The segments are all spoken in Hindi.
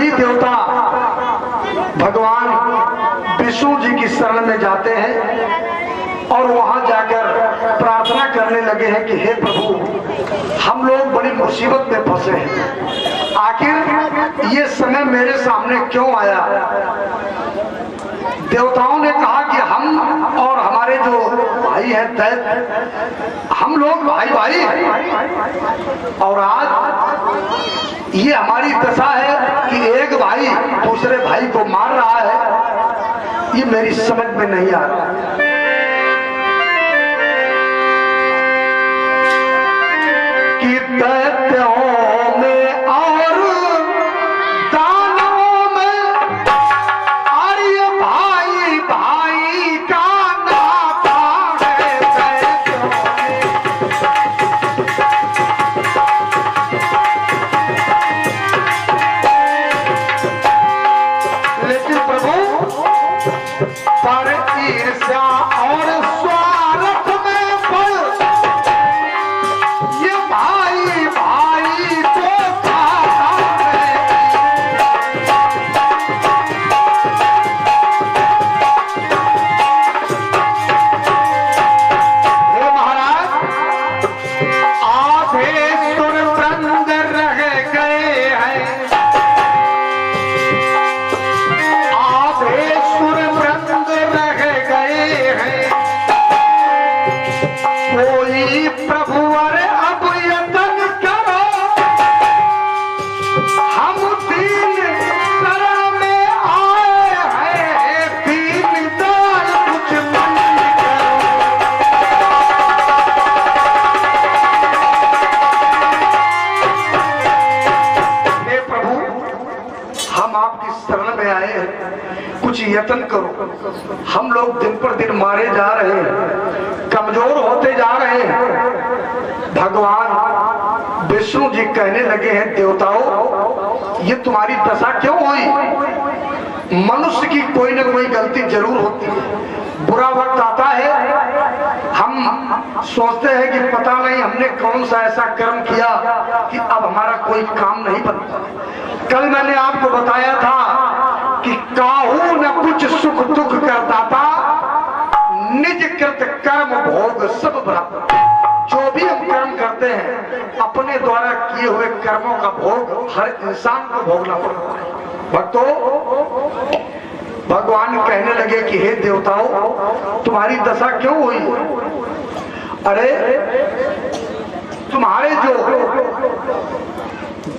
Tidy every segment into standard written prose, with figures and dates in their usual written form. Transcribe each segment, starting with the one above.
सभी देवता भगवान विष्णु जी की शरण में जाते हैं और वहां जाकर प्रार्थना करने लगे हैं कि हे प्रभु, हम लोग बड़ी मुसीबत में फंसे हैं, आखिर ये समय मेरे सामने क्यों आया। देवताओं ने कहा कि हम और हमारे जो भाई हैं दैत्य, हम लोग भाई भाई हैं और आज ये हमारी दशा है कि एक भाई दूसरे भाई को मार रहा है, ये मेरी समझ में नहीं आ रहा। कि दैत्यों में और दानवों में आर्य भाई भाई का नाता है। लेकिन प्रभु पर ईर्ष्या और स्वार्थ में पड़ ये भाई भाई को खाता है। हे महाराज, आधे सुर वृंद रह गए हैं, आधे सुर वृंद रह गए हैं, कोई प्रभुवर अब यतन करो, हम दीन शरण में आए हैं, दीन दान कुछ मंद करो। हे प्रभु, हम आपकी शरण में आए हैं, कुछ यत्न करो। हम लोग दिन पर दिन मारे जा रहे हैं, कमजोर होते जा रहे हैं। भगवान विष्णु जी कहने लगे हैं, देवताओं, ये तुम्हारी दशा क्यों हुई। मनुष्य की कोई न कोई गलती जरूर होती है, बुरा वक्त आता है, हम सोचते हैं कि पता नहीं हमने कौन सा ऐसा कर्म किया कि अब हमारा कोई काम नहीं बनता। कल मैंने आपको बताया था कि काहू न कुछ सुख दुख करता था, निज कृत कर्म भोग सब बराबर। जो भी हम कर्म करते हैं, अपने द्वारा किए हुए कर्मों का भोग हर इंसान को भोगना पड़ता है। भक्तों, भगवान कहने लगे कि हे देवताओं, तुम्हारी दशा क्यों हुई। अरे तुम्हारे जो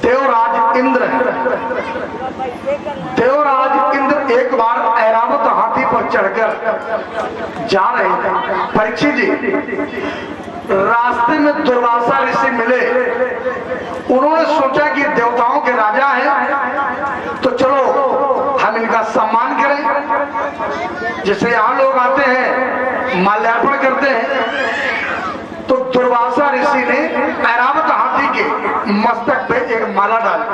देवराज इंद्र है, देवराज इंद्र एक बार ऐरावत हाथी पर चढ़कर जा रहे थे। परीक्षित जी, रास्ते में दुर्वासा ऋषि मिले, उन्होंने सोचा कि देवताओं के राजा हैं तो चलो हम इनका सम्मान करें। जैसे यहाँ लोग आते हैं माल्यार्पण करते हैं, तो दुर्वासा ऋषि ने ऐरावत हाथी के मस्तक पे एक माला डाली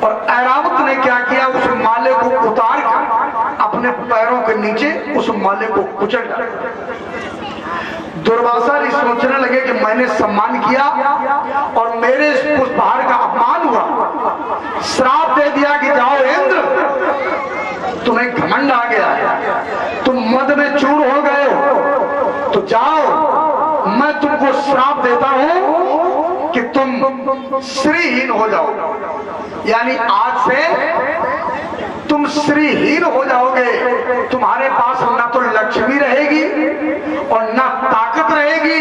और ऐरावत ने क्या किया, उस माले को उतार कर अपने पैरों के नीचे उस माले को कुचल डाला। दुर्वासा ऋषि सोचने लगे कि मैंने सम्मान किया और मेरे इस पुष्पहार का अपमान हुआ, श्राप दे दिया कि जाओ इंद्र, तुम्हें घमंड आ गया है, तुम मद में चूर हो गए हो, तो जाओ, मैं तुमको श्राप देता हूं कि तुम श्रीहीन हो जाओ। यानी आज से तुम श्रीहीन हो जाओगे, तुम्हारे पास ना तो लक्ष्मी रहेगी और ना ताकत रहेगी,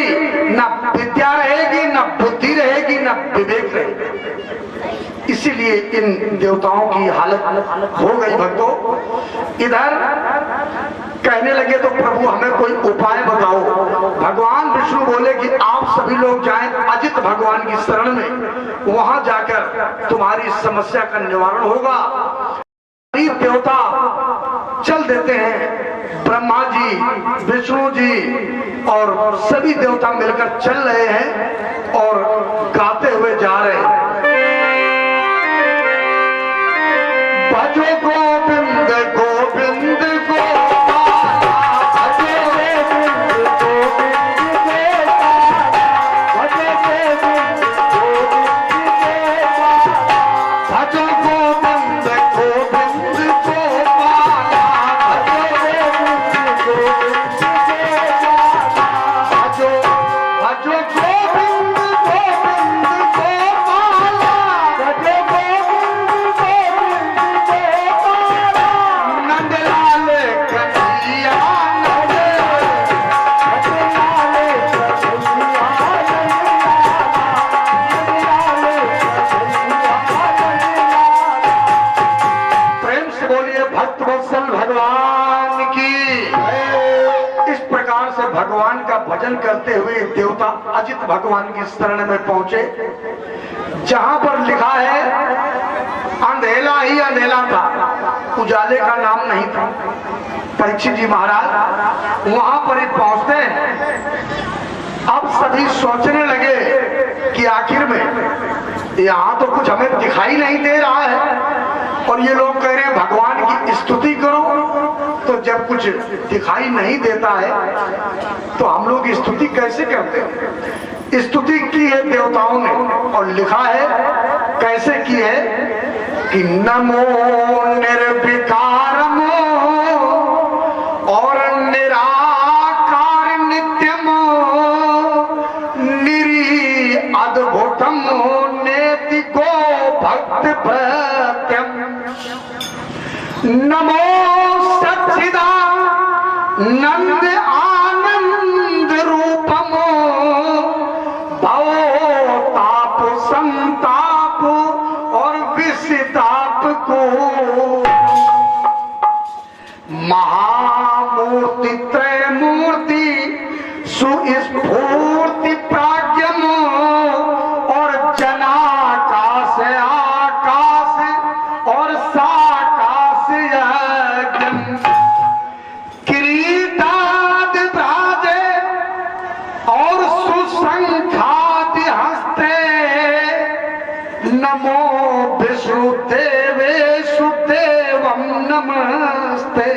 ना विद्या रहेगी, ना बुद्धि रहेगी, ना विवेक रहेगी। इसीलिए इन देवताओं की हालत हो गई। भक्तों, इधर कहने लगे तो प्रभु हमें कोई उपाय बताओ। भगवान विष्णु बोले कि आप सभी लोग जाएं अजित भगवान की शरण में, वहां जाकर तुम्हारी समस्या का निवारण होगा। देवता चल देते हैं, ब्रह्मा जी, विष्णु जी और सभी देवता मिलकर चल रहे हैं और गाते हुए जा रहे हैं, भजो गोविंद गोविंद भजो गोविंद भक्तवत्सल भगवान की। इस प्रकार से भगवान का भजन करते हुए देवता अजित भगवान की शरण में पहुंचे, जहां पर लिखा है अंधेला ही अंधेला था, उजाले का नाम नहीं था। परीक्षित जी महाराज वहां पर ही पहुंचते हैं। अब सभी सोचने लगे कि आखिर में यहाँ तो कुछ हमें दिखाई नहीं दे रहा है और ये लोग कह रहे हैं भगवान की स्तुति करो, तो जब कुछ दिखाई नहीं देता है तो हम लोग स्तुति कैसे करते हैं। स्तुति की है देवताओं ने और लिखा है कैसे की है कि नमो निर्विकारमो और निराकार नित्यमो निरी अद्भुतम नेति गो भक्त प्रत्यम नमो नंद आनंद रूपमो भवो ताप संताप और विषताप को महामूर्ति त्रयमूर्ति सुस्फूर्ति प्राज्ञमो और जनाकाश आकाश और साकाश यज्ञ नमो विष्णुदेवेशु देवम नमस्ते।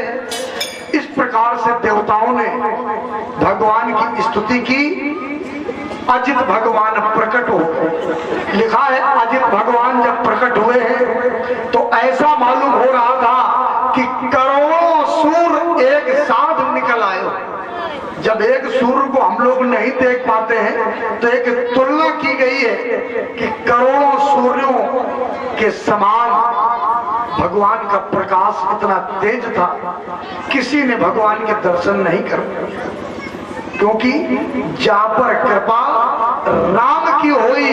इस प्रकार से देवताओं ने भगवान की स्तुति की। अजित भगवान प्रकट हो गए। लिखा है अजित भगवान जब प्रकट हुए हैं तो ऐसा मालूम हो रहा था कि करोड़ों सूर्य एक साथ निकल आए। जब एक सूर्य को हम लोग नहीं देख पाते हैं तो एक तुलना की गई है कि करोड़ों सूर्यों के समान भगवान का प्रकाश इतना तेज था, किसी ने भगवान के दर्शन नहीं कर पाए। क्योंकि जहां पर कृपा राम की हुई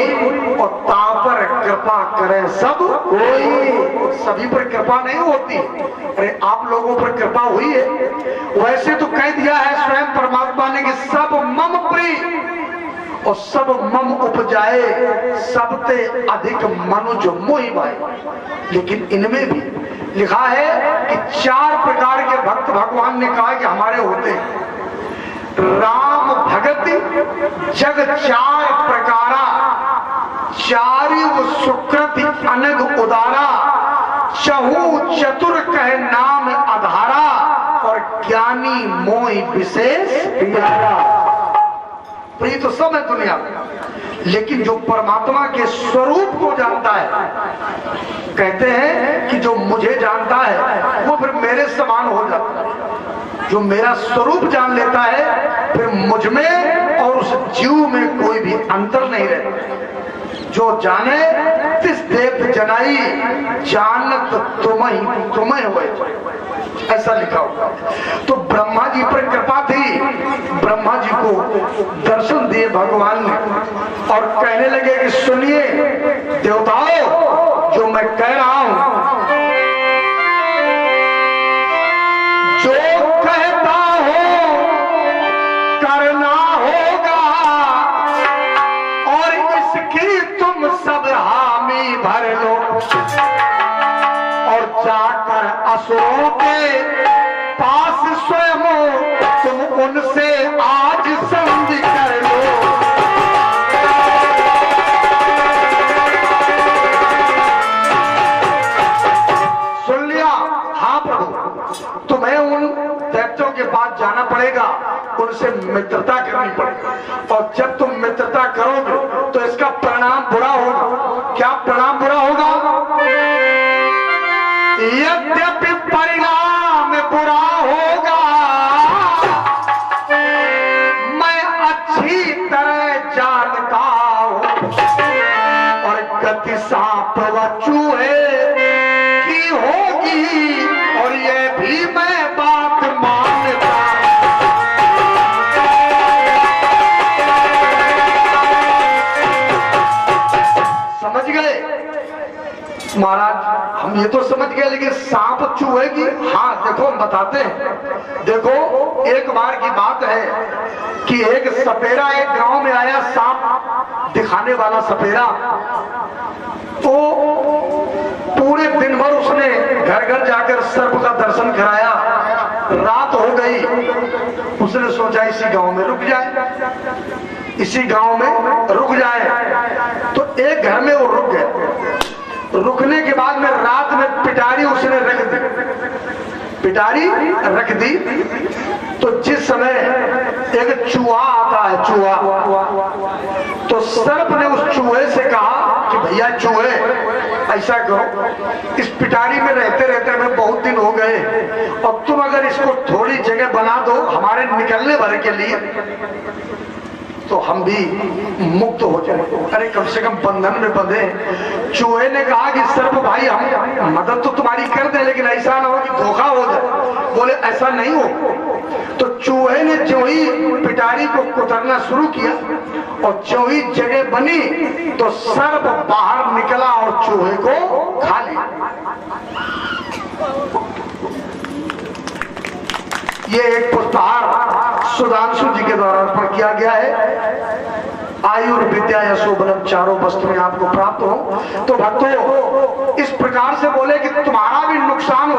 और ता पर कृपा करें सब कोई। सभी पर कृपा नहीं होती। अरे आप लोगों पर कृपा हुई है। वैसे तो कह दिया है स्वयं परमात्मा ने कि सब मम प्रिय और सब मम उपजाए सबते अधिक मनुज मोहि भाई। लेकिन इनमें भी लिखा है कि 4 प्रकार के भक्त भगवान ने कहा कि हमारे होते हैं। राम भगति जग 4 प्रकारा चारिव सुकृति अनग उदारा चहु चतुर कह नाम आधारा और ज्ञानी मोहि विशेष प्यारा। तो ये तो सब है दुनिया में, लेकिन जो परमात्मा के स्वरूप को जानता है, कहते हैं कि जो मुझे जानता है वो फिर मेरे समान हो जाता है। जो मेरा स्वरूप जान लेता है फिर मुझ में और उस जीव में कोई भी अंतर नहीं रहता। जो जाने तिस देव जनाई जानत तुम्हें हुए, ऐसा लिखा हुआ। तो ब्रह्मा जी पर कृपा थी। ब्रह्मा जी को दर्शन दिए भगवान ने और कहने लगे कि सुनिए देवताओं, जो मैं कह रहा हूं जो कहता हो करना होगा और इसकी तुम सब हामी भर लो और जाकर असुरों के पास स्वयं तुम उनसे आज संधि कर लो। सुन लिया? हाँ प्रभु, तुम्हें उन दैत्यों के पास जाना पड़ेगा, उनसे मित्रता करनी पड़ेगी और जब तुम मित्रता करोगे तो इसका परिणाम बुरा होगा। क्या परिणाम बुरा होगा? यद्यपि परिणाम बुरा होगा मैं अच्छी तरह जानता हूं और गति सांप व चूहे की होगी और ये भी मैं बात मानता। समझ गए महाराज? हम ये तो समझ गए, लेकिन सांप चूहे की? हाँ देखो हम बताते हैं। देखो एक बार की बात है कि एक सपेरा एक गांव में आया, सांप दिखाने वाला सपेरा। तो पूरे दिन भर उसने घर घर जाकर सर्प का दर्शन कराया। रात हो गई, उसने सोचा इसी गांव में रुक जाए, इसी गांव में रुक जाए। तो एक घर में वो रुक गए। रुकने के बाद में रात में पिटारी उसने रख दी, पिटारी रख दी। तो जिस समय एक चूहा आता है, चूहा, तो सर्प ने उस चूहे से कहा कि भैया चूहे, ऐसा करो, इस पिटारी में रहते रहते हमें बहुत दिन हो गए, और तुम अगर इसको थोड़ी जगह बना दो हमारे निकलने भर के लिए, तो हम भी मुक्त हो जाए। अरे कम से कम बंधन में बंधे। चूहे ने कहा कि सर्प भाई हम मदद तो तुम्हारी कर दे, लेकिन ऐसा ना हो कि धोखा हो जाए। बोले ऐसा नहीं हो। तो चूहे ने जो ही पिटारी को कुतरना शुरू किया और जो ही जगह बनी, तो सर्प बाहर निकला और चूहे को खा लिया। ये एक पुष्पहार सुधांशु जी के द्वारा अर्पण किया गया है। आयुर्विद्या यशोबलम चारों वस्तु में आपको प्राप्त हो। तो भक्तों इस प्रकार से बोले कि तुम्हारा भी नुकसान